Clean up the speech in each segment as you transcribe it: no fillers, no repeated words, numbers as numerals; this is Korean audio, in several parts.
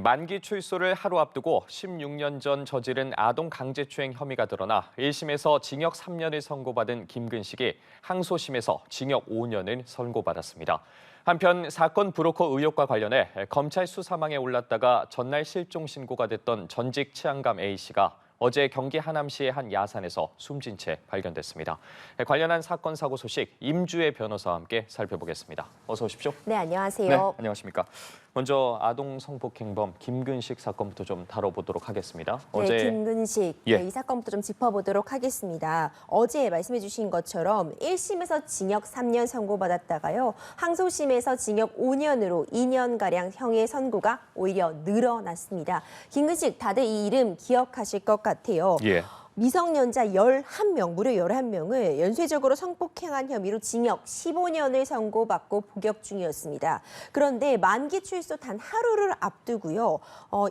만기 출소를 하루 앞두고 16년 전 저지른 아동 강제추행 혐의가 드러나 1심에서 징역 3년을 선고받은 김근식이 항소심에서 징역 5년을 선고받았습니다. 한편 사건 브로커 의혹과 관련해 검찰 수사망에 올랐다가 전날 실종 신고가 됐던 전직 치안감 A씨가 어제 경기 하남시의 한 야산에서 숨진 채 발견됐습니다. 관련한 사건 사고 소식 임주혜 변호사와 함께 살펴보겠습니다. 어서 오십시오. 네, 안녕하세요. 네, 안녕하십니까. 먼저 아동 성폭행범 김근식 사건부터 좀 다뤄보도록 하겠습니다. 네, 김근식. 예. 이 사건부터 좀 짚어보도록 하겠습니다. 어제 말씀해 주신 것처럼 1심에서 징역 3년 선고받았다가요. 항소심에서 징역 5년으로 2년가량 형의 선고가 오히려 늘어났습니다. 김근식, 다들 이 이름 기억하실 것 같아요. 예. 미성년자 11명, 무려 11명을 연쇄적으로 성폭행한 혐의로 징역 15년을 선고받고 복역 중이었습니다. 그런데 만기 출소 단 하루를 앞두고요.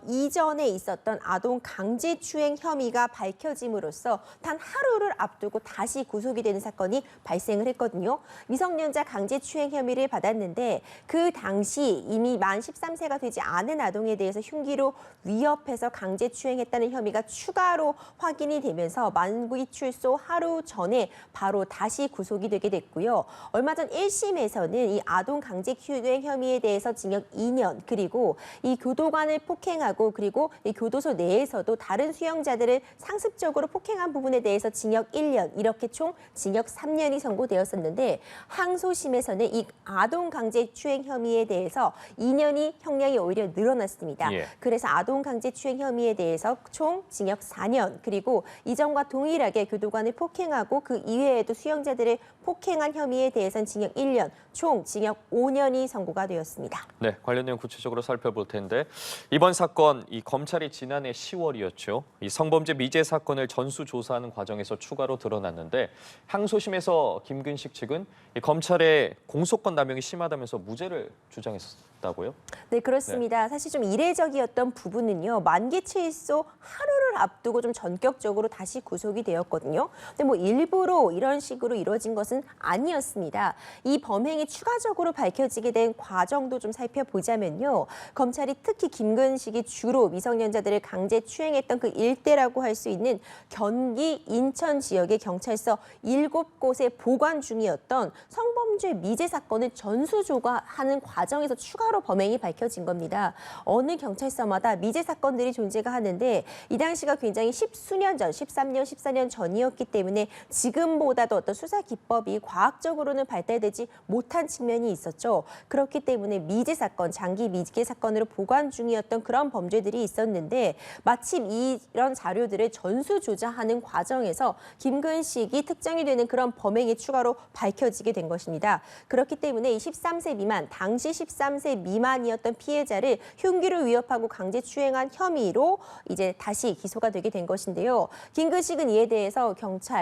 이전에 있었던 아동 강제추행 혐의가 밝혀짐으로써 단 하루를 앞두고 다시 구속이 되는 사건이 발생을 했거든요. 미성년자 강제추행 혐의를 받았는데 그 당시 이미 만 13세가 되지 않은 아동에 대해서 흉기로 위협해서 강제추행했다는 혐의가 추가로 확인이 됩니다. 면서 만기 출소 하루 전에 바로 다시 구속이 되게 됐고요. 얼마 전 1심에서는 이 아동 강제추행 혐의에 대해서 징역 2년 그리고 이 교도관을 폭행하고 그리고 이 교도소 내에서도 다른 수용자들을 상습적으로 폭행한 부분에 대해서 징역 1년 이렇게 총 징역 3년이 선고되었었는데 항소심에서는 이 아동 강제추행 혐의에 대해서 2년이 형량이 오히려 늘어났습니다. 예. 그래서 아동 강제추행 혐의에 대해서 총 징역 4년 그리고 이전과 동일하게 교도관을 폭행하고 그 이외에도 수용자들을 폭행한 혐의에 대해서는 징역 1년, 총 징역 5년이 선고가 되었습니다. 네, 관련 내용 구체적으로 살펴볼 텐데 이번 사건 이 검찰이 지난해 10월이었죠. 이 성범죄 미제 사건을 전수조사하는 과정에서 추가로 드러났는데 항소심에서 김근식 측은 이 검찰의 공소권 남용이 심하다면서 무죄를 주장했다고요? 네, 그렇습니다. 사실 좀 이례적이었던 부분은요. 만기 출소 하루를 앞두고 좀 전격적으로 다시 구속이 되었거든요. 근데 뭐 일부러 이런 식으로 이루어진 것은 아니었습니다. 이 범행이 추가적으로 밝혀지게 된 과정도 좀 살펴보자면요. 검찰이 특히 김근식이 주로 미성년자들을 강제 추행했던 그 일대라고 할 수 있는 경기 인천 지역의 경찰서 7곳에 보관 중이었던 성범죄 미제 사건을 전수조사하는 과정에서 추가로 범행이 밝혀진 겁니다. 어느 경찰서마다 미제 사건들이 존재가 하는데 이 당시가 굉장히 십수년 전, 13년, 14년 전이었기 때문에 지금보다도 어떤 수사 기법이 과학적으로는 발달되지 못한 측면이 있었죠. 그렇기 때문에 미제 사건, 장기 미제 사건으로 보관 중이었던 그런 범죄들이 있었는데 마침 이런 자료들을 전수조사하는 과정에서 김근식이 특정이 되는 그런 범행이 추가로 밝혀지게 된 것입니다. 그렇기 때문에 이 13세 미만, 당시 13세 미만이었던 피해자를 흉기로 위협하고 강제추행한 혐의로 이제 다시 기소가 되게 된 것인데요. 김근식은 이에 대해서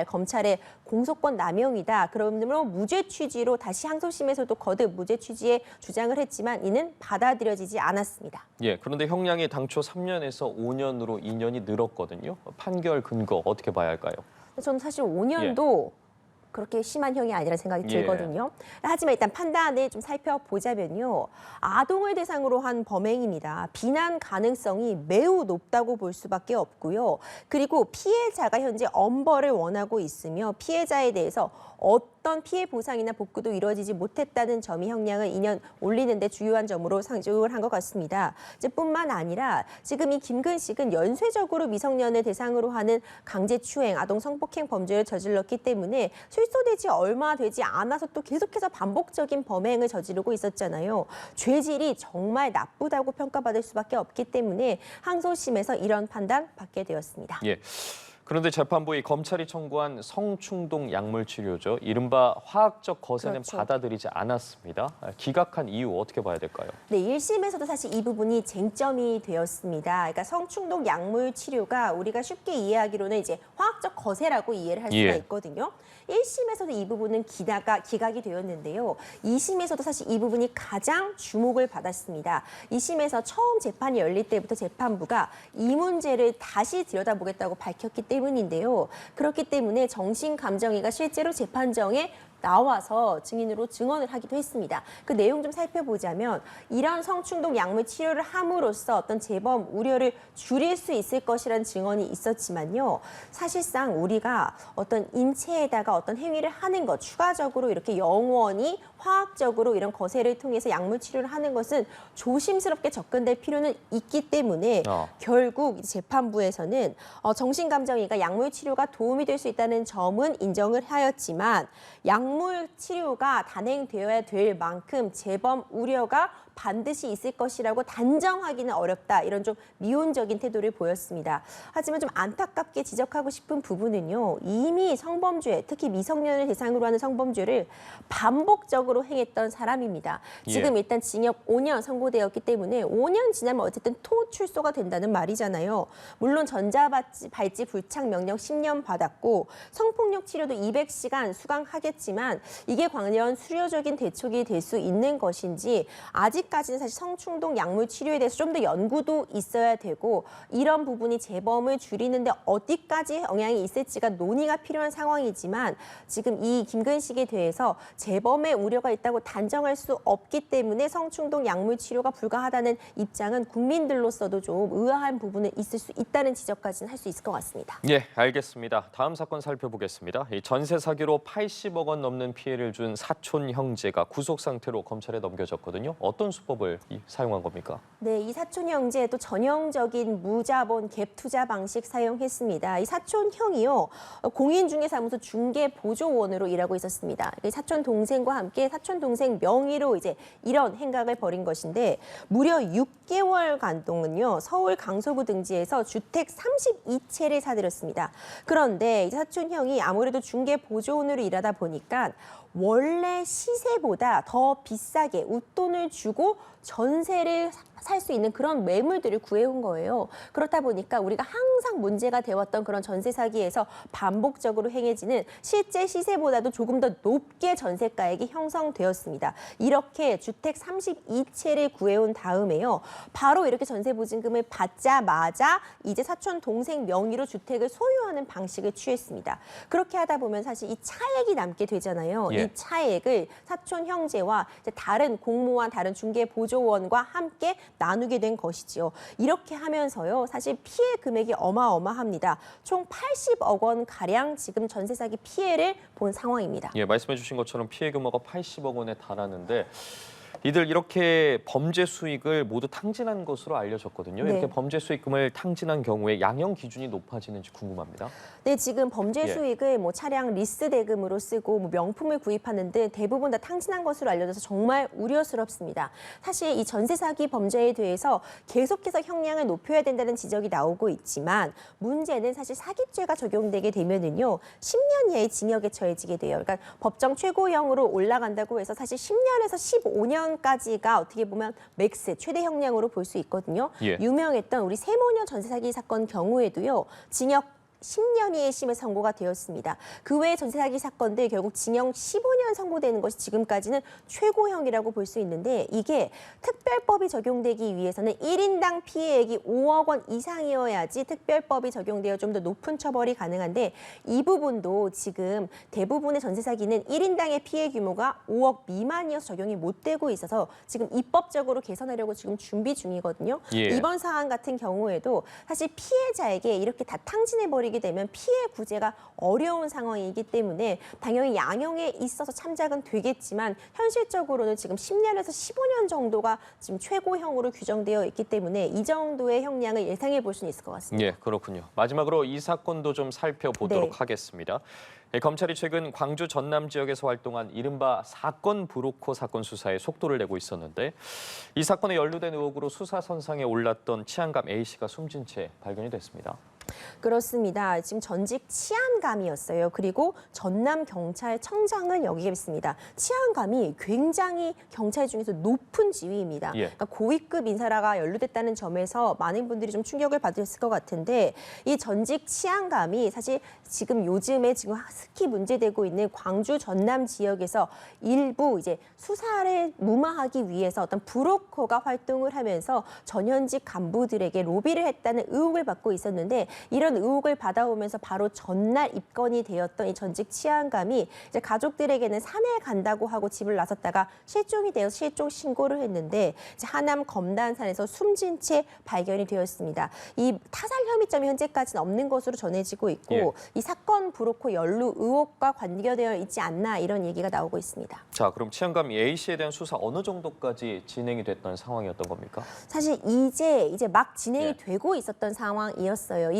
검찰의 공소권 남용이다. 그러므로 무죄 취지로 다시 항소심에서도 거듭 무죄 취지의 주장을 했지만 이는 받아들여지지 않았습니다. 예, 그런데 형량이 당초 3년에서 5년으로 2년이 늘었거든요. 판결 근거 어떻게 봐야 할까요? 저는 사실 5년도 그렇게 심한 형이 아니라는 생각이 들거든요. 하지만 일단 판단을 좀 살펴보자면요. 아동을 대상으로 한 범행입니다. 비난 가능성이 매우 높다고 볼 수밖에 없고요. 그리고 피해자가 현재 엄벌을 원하고 있으며 피해자에 대해서 어떤 피해 보상이나 복구도 이루어지지 못했다는 점이 형량을 2년 올리는 데 주요한 점으로 상정을 한 것 같습니다. 뿐만 아니라 지금 이 김근식은 연쇄적으로 미성년을 대상으로 하는 강제추행, 아동 성폭행 범죄를 저질렀기 때문에 출소되지 얼마 되지 않아서 또 계속해서 반복적인 범행을 저지르고 있었잖아요. 죄질이 정말 나쁘다고 평가받을 수밖에 없기 때문에 항소심에서 이런 판단 받게 되었습니다. 예. 그런데 재판부의 검찰이 청구한 성충동 약물 치료죠. 이른바 화학적 거세는 그렇죠. 받아들이지 않았습니다. 기각한 이유 어떻게 봐야 될까요? 네, 1심에서도 사실 이 부분이 쟁점이 되었습니다. 그러니까 성충동 약물 치료가 우리가 쉽게 이해하기로는 이제 화학적 거세라고 이해를 할 수가 있거든요. 1심에서도 이 부분은 기각이 되었는데요. 2심에서도 사실 이 부분이 가장 주목을 받았습니다. 2심에서 처음 재판이 열릴 때부터 재판부가 이 문제를 다시 들여다보겠다고 밝혔기 때문인데요. 그렇기 때문에 정신감정의가 실제로 재판정에 나와서 증인으로 증언을 하기도 했습니다. 그 내용 좀 살펴보자면 이런 성충동 약물 치료를 함으로써 어떤 재범 우려를 줄일 수 있을 것이라는 증언이 있었지만요. 사실상 우리가 어떤 인체에다가 어떤 행위를 하는 것, 추가적으로 이렇게 영원히 화학적으로 이런 거세를 통해서 약물 치료를 하는 것은 조심스럽게 접근될 필요는 있기 때문에 결국 재판부에서는 정신감정이가 약물 치료가 도움이 될 수 있다는 점은 인정을 하였지만 약물 치료가 단행되어야 될 만큼 재범 우려가 반드시 있을 것이라고 단정하기는 어렵다. 이런 좀 미온적인 태도를 보였습니다. 하지만 좀 안타깝게 지적하고 싶은 부분은요. 이미 성범죄, 특히 미성년을 대상으로 하는 성범죄를 반복적으로 행했던 사람입니다. 지금 일단 징역 5년 선고되었기 때문에 5년 지나면 어쨌든 토출소가 된다는 말이잖아요. 물론 전자발찌 불착 명령 10년 받았고 성폭력 치료도 200시간 수강하겠지만 이게 과연 수료적인 대책이 될 수 있는 것인지 아직까지는 사실 성충동 약물 치료에 대해서 좀 더 연구도 있어야 되고 이런 부분이 재범을 줄이는데 어디까지 영향이 있을지가 논의가 필요한 상황이지만 지금 이 김근식에 대해서 재범의 우려가 있다고 단정할 수 없기 때문에 성충동 약물 치료가 불가하다는 입장은 국민들로서도 좀 의아한 부분은 있을 수 있다는 지적까지는 할 수 있을 것 같습니다. 예, 알겠습니다. 다음 사건 살펴보겠습니다. 이 전세 사기로 80억 원 넘는 피해를 준 사촌 형제가 구속 상태로 검찰에 넘겨졌거든요. 어떤 수법을 사용한 겁니까? 네, 이 사촌 형제 또 전형적인 무자본 갭 투자 방식 사용했습니다. 이 사촌 형이요, 공인중개사무소 중개보조원으로 일하고 있었습니다. 사촌 동생과 함께 사촌 동생 명의로 이제 이런 행각을 벌인 것인데 무려 6개월간 동안요 서울 강서구 등지에서 주택 32채를 사들였습니다. 그런데 이 사촌 형이 아무래도 중개보조원으로 일하다 보니까 원래 시세보다 더 비싸게 웃돈을 주고 전세를 살 수 있는 그런 매물들을 구해온 거예요. 그렇다 보니까 우리가 항상 문제가 되었던 그런 전세 사기에서 반복적으로 행해지는 실제 시세보다도 조금 더 높게 전세가액이 형성되었습니다. 이렇게 주택 32채를 구해온 다음에요. 바로 이렇게 전세 보증금을 받자마자 이제 사촌 동생 명의로 주택을 소유하는 방식을 취했습니다. 그렇게 하다 보면 사실 이 차액이 남게 되잖아요. 이 차액을 사촌 형제와 이제 다른 공무원, 다른 중개 보조원과 함께 나누게 된 것이지요. 이렇게 하면서요. 사실 피해 금액이 어마어마합니다. 총 80억 원 가량 지금 전세 사기 피해를 본 상황입니다. 예, 말씀해 주신 것처럼 피해 규모가 80억 원에 달하는데 이들 이렇게 범죄 수익을 모두 탕진한 것으로 알려졌거든요. 네. 이렇게 범죄 수익금을 탕진한 경우에 양형 기준이 높아지는지 궁금합니다. 네, 지금 범죄 수익을 뭐 차량 리스 대금으로 쓰고 뭐 명품을 구입하는 등 대부분 다 탕진한 것으로 알려져서 정말 우려스럽습니다. 사실 이 전세 사기 범죄에 대해서 계속해서 형량을 높여야 된다는 지적이 나오고 있지만 문제는 사실 사기죄가 적용되게 되면은요 10년 이하의 징역에 처해지게 돼요. 그러니까 법정 최고형으로 올라간다고 해서 사실 10년에서 15년까지가 어떻게 보면 맥스 최대 형량으로 볼 수 있거든요. 유명했던 우리 세모녀 전세 사기 사건 경우에도요 징역 10년 이하의 심의 선고가 되었습니다. 그 외의 전세 사기 사건들 결국 징역 15년 선고되는 것이 지금까지는 최고형이라고 볼 수 있는데 이게 특별법이 적용되기 위해서는 1인당 피해액이 5억 원 이상이어야지 특별법이 적용되어 좀 더 높은 처벌이 가능한데 이 부분도 지금 대부분의 전세 사기는 1인당의 피해 규모가 5억 미만이어서 적용이 못 되고 있어서 지금 입법적으로 개선하려고 지금 준비 중이거든요. 이번 사안 같은 경우에도 사실 피해자에게 이렇게 다 탕진해버리게 되면 피해 구제가 어려운 상황이기 때문에 당연히 양형에 있어서 참작은 되겠지만 현실적으로는 지금 10년에서 15년 정도가 지금 최고형으로 규정되어 있기 때문에 이 정도의 형량을 예상해 볼 수는 있을 것 같습니다. 예, 그렇군요. 마지막으로 이 사건도 좀 살펴보도록 하겠습니다. 검찰이 최근 광주 전남 지역에서 활동한 이른바 사건 브로커 사건 수사에 속도를 내고 있었는데 이 사건에 연루된 의혹으로 수사선상에 올랐던 치안감 A씨가 숨진 채 발견이 됐습니다. 그렇습니다. 지금 전직 치안감이었어요. 그리고 전남경찰청장을 역임했습니다. 치안감이 굉장히 경찰 중에서 높은 지위입니다. 그러니까 고위급 인사라가 연루됐다는 점에서 많은 분들이 좀 충격을 받으셨을 것 같은데 이 전직 치안감이 사실 지금 요즘에 지금 특히 문제되고 있는 광주 전남 지역에서 일부 이제 수사를 무마하기 위해서 어떤 브로커가 활동을 하면서 전현직 간부들에게 로비를 했다는 의혹을 받고 있었는데 이런 의혹을 받아오면서 바로 전날 입건이 되었던 이 전직 치안감이 이제 가족들에게는 산에 간다고 하고 집을 나섰다가 실종이 되어 실종 신고를 했는데 이제 하남 검단산에서 숨진 채 발견이 되었습니다. 이 타살 혐의점이 현재까지는 없는 것으로 전해지고 있고 예. 이 사건 브로커 연루 의혹과 관계되어 있지 않나 이런 얘기가 나오고 있습니다. 자, 그럼 치안감 A 씨에 대한 수사 어느 정도까지 진행이 됐던 상황이었던 겁니까? 사실 이제 막 진행이 예. 되고 있었던 상황이었어요.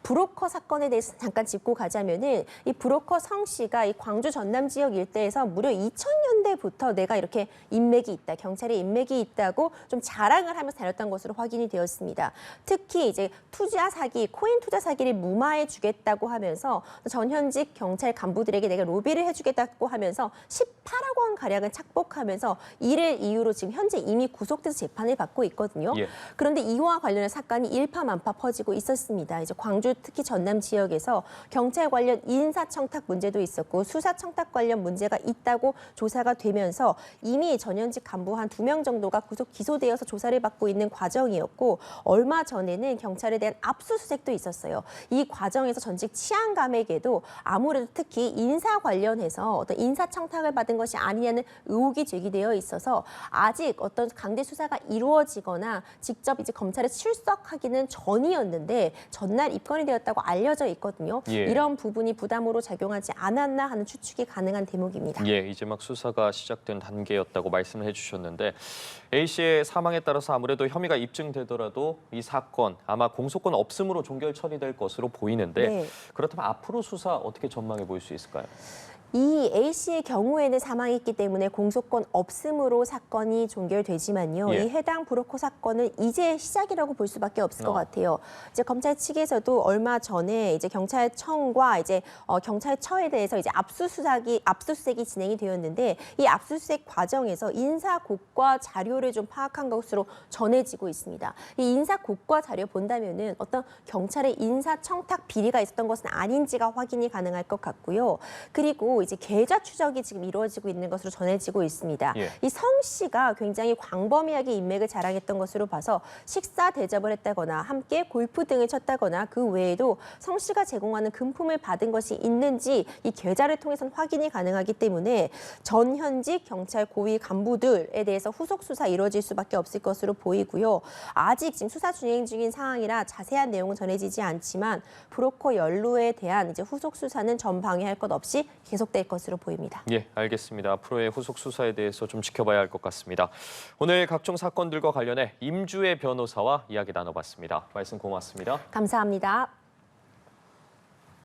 브로커 사건에 대해서 잠깐 짚고 가자면은 이 브로커 성 씨가 이 광주 전남 지역 일대에서 무려 2000년대부터 내가 이렇게 인맥이 있다, 경찰에 인맥이 있다고 좀 자랑을 하면서 다녔던 것으로 확인이 되었습니다. 특히 이제 투자 사기, 코인 투자 사기를 무마해 주겠다고 하면서 전현직 경찰 간부들에게 내가 로비를 해주겠다고 하면서 18억 원 가량을 착복하면서 이를 이유로 지금 현재 이미 구속돼서 재판을 받고 있거든요. 예. 그런데 이와 관련한 사건이 일파만파 퍼지고 있었습니다. 이제 광주 특히 전남 지역에서 경찰 관련 인사청탁 문제도 있었고 수사청탁 관련 문제가 있다고 조사가 되면서 이미 전현직 간부 한 2명 정도가 구속 기소되어서 조사를 받고 있는 과정이었고 얼마 전에는 경찰에 대한 압수수색도 있었어요. 이 과정에서 전직 치안감에게도 아무래도 특히 인사 관련해서 어떤 인사청탁을 받은 것이 아니냐는 의혹이 제기되어 있어서 아직 어떤 강제 수사가 이루어지거나 직접 이제 검찰에 출석하기는 전이었는데 전날 입건이 되었다고 알려져 있거든요. 예. 이런 부분이 부담으로 작용하지 않았나 하는 추측이 가능한 대목입니다. 예, 이제 막 수사가 시작된 단계였다고 말씀을 해주셨는데 A 씨의 사망에 따라서 아무래도 혐의가 입증되더라도 이 사건 아마 공소권 없음으로 종결 처리될 것으로 보이는데 네. 그렇다면 앞으로 수사 어떻게 전망해 볼 수 있을까요? 이 A 씨의 경우에는 사망했기 때문에 공소권 없음으로 사건이 종결되지만요. 예. 이 해당 브로커 사건은 이제 시작이라고 볼 수밖에 없을 것 같아요. 이제 검찰 측에서도 얼마 전에 이제 경찰청과 이제 경찰처에 대해서 이제 압수수색이 진행이 되었는데 이 압수수색 과정에서 인사 곡과 자료를 좀 파악한 것으로 전해지고 있습니다. 이 인사 곡과 자료 본다면은 어떤 경찰의 인사 청탁 비리가 있었던 것은 아닌지가 확인이 가능할 것 같고요. 그리고 이제 계좌 추적이 지금 이루어지고 있는 것으로 전해지고 있습니다. 예. 이 성 씨가 굉장히 광범위하게 인맥을 자랑했던 것으로 봐서 식사 대접을 했다거나 함께 골프 등을 쳤다거나 그 외에도 성 씨가 제공하는 금품을 받은 것이 있는지 이 계좌를 통해서는 확인이 가능하기 때문에 전현직 경찰 고위 간부들에 대해서 후속 수사 이루어질 수밖에 없을 것으로 보이고요. 아직 지금 수사 진행 중인 상황이라 자세한 내용은 전해지지 않지만 브로커 연루에 대한 이제 후속 수사는 전방위할 것 없이 계속될 것으로 보입니다. 예, 알겠습니다. 앞으로의 후속 수사에 대해서 좀 지켜봐야 할 것 같습니다. 오늘 각종 사건들과 관련해 임주혜 변호사와 이야기 나눠봤습니다. 말씀 고맙습니다. 감사합니다.